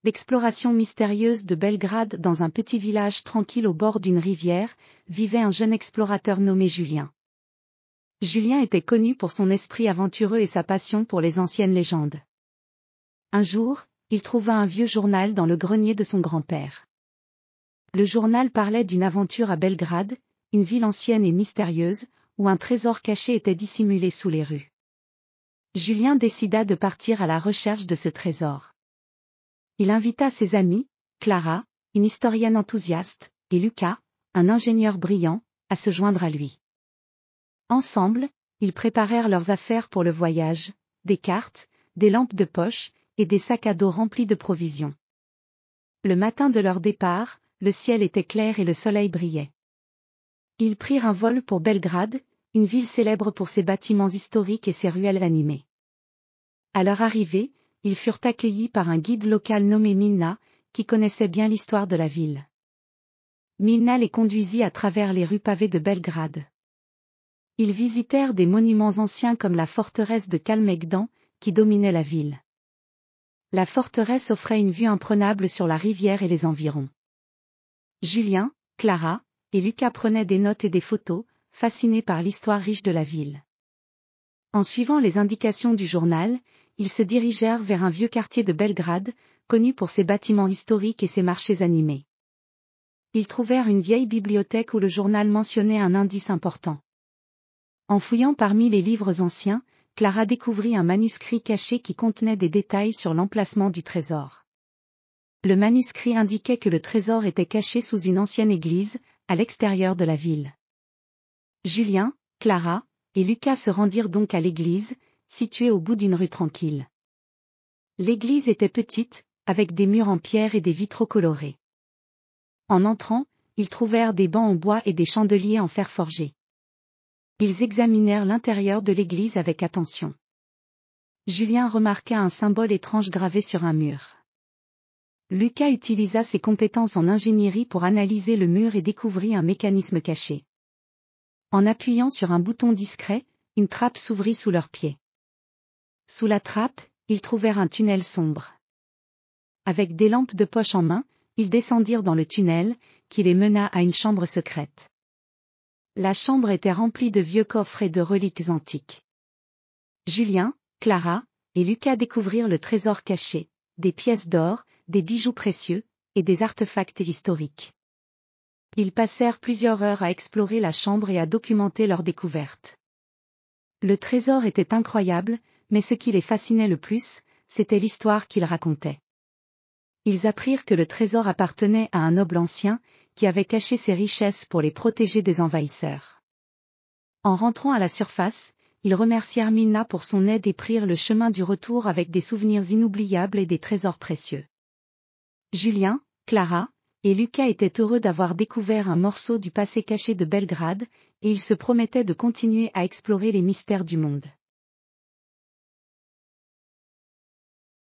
l'exploration mystérieuse de Belgrade. Dans un petit village tranquille au bord d'une rivière, vivait un jeune explorateur nommé Julien. Julien était connu pour son esprit aventureux et sa passion pour les anciennes légendes. Un jour, il trouva un vieux journal dans le grenier de son grand-père. Le journal parlait d'une aventure à Belgrade, une ville ancienne et mystérieuse, où un trésor caché était dissimulé sous les rues. Julien décida de partir à la recherche de ce trésor. Il invita ses amis, Clara, une historienne enthousiaste, et Lucas, un ingénieur brillant, à se joindre à lui. Ensemble, ils préparèrent leurs affaires pour le voyage, des cartes, des lampes de poche, et des sacs à dos remplis de provisions. Le matin de leur départ, le ciel était clair et le soleil brillait. Ils prirent un vol pour Belgrade, une ville célèbre pour ses bâtiments historiques et ses ruelles animées. À leur arrivée, ils furent accueillis par un guide local nommé Milna, qui connaissait bien l'histoire de la ville. Milna les conduisit à travers les rues pavées de Belgrade. Ils visitèrent des monuments anciens comme la forteresse de Kalmegdan, qui dominait la ville. La forteresse offrait une vue imprenable sur la rivière et les environs. Julien, Clara, et Lucas prenaient des notes et des photos, fascinés par l'histoire riche de la ville. En suivant les indications du journal, ils se dirigèrent vers un vieux quartier de Belgrade, connu pour ses bâtiments historiques et ses marchés animés. Ils trouvèrent une vieille bibliothèque où le journal mentionnait un indice important. En fouillant parmi les livres anciens, Clara découvrit un manuscrit caché qui contenait des détails sur l'emplacement du trésor. Le manuscrit indiquait que le trésor était caché sous une ancienne église, à l'extérieur de la ville. Julien, Clara, et Lucas se rendirent donc à l'église, située au bout d'une rue tranquille. L'église était petite, avec des murs en pierre et des vitraux colorés. En entrant, ils trouvèrent des bancs en bois et des chandeliers en fer forgé. Ils examinèrent l'intérieur de l'église avec attention. Julien remarqua un symbole étrange gravé sur un mur. Lucas utilisa ses compétences en ingénierie pour analyser le mur et découvrit un mécanisme caché. En appuyant sur un bouton discret, une trappe s'ouvrit sous leurs pieds. Sous la trappe, ils trouvèrent un tunnel sombre. Avec des lampes de poche en main, ils descendirent dans le tunnel, qui les mena à une chambre secrète. La chambre était remplie de vieux coffres et de reliques antiques. Julien, Clara, et Lucas découvrirent le trésor caché, des pièces d'or, des bijoux précieux, et des artefacts historiques. Ils passèrent plusieurs heures à explorer la chambre et à documenter leurs découvertes. Le trésor était incroyable, mais ce qui les fascinait le plus, c'était l'histoire qu'il racontait. Ils apprirent que le trésor appartenait à un noble ancien, qui avait caché ses richesses pour les protéger des envahisseurs. En rentrant à la surface, ils remercièrent Milna pour son aide et prirent le chemin du retour avec des souvenirs inoubliables et des trésors précieux. Julien, Clara, et Lucas étaient heureux d'avoir découvert un morceau du passé caché de Belgrade, et ils se promettaient de continuer à explorer les mystères du monde.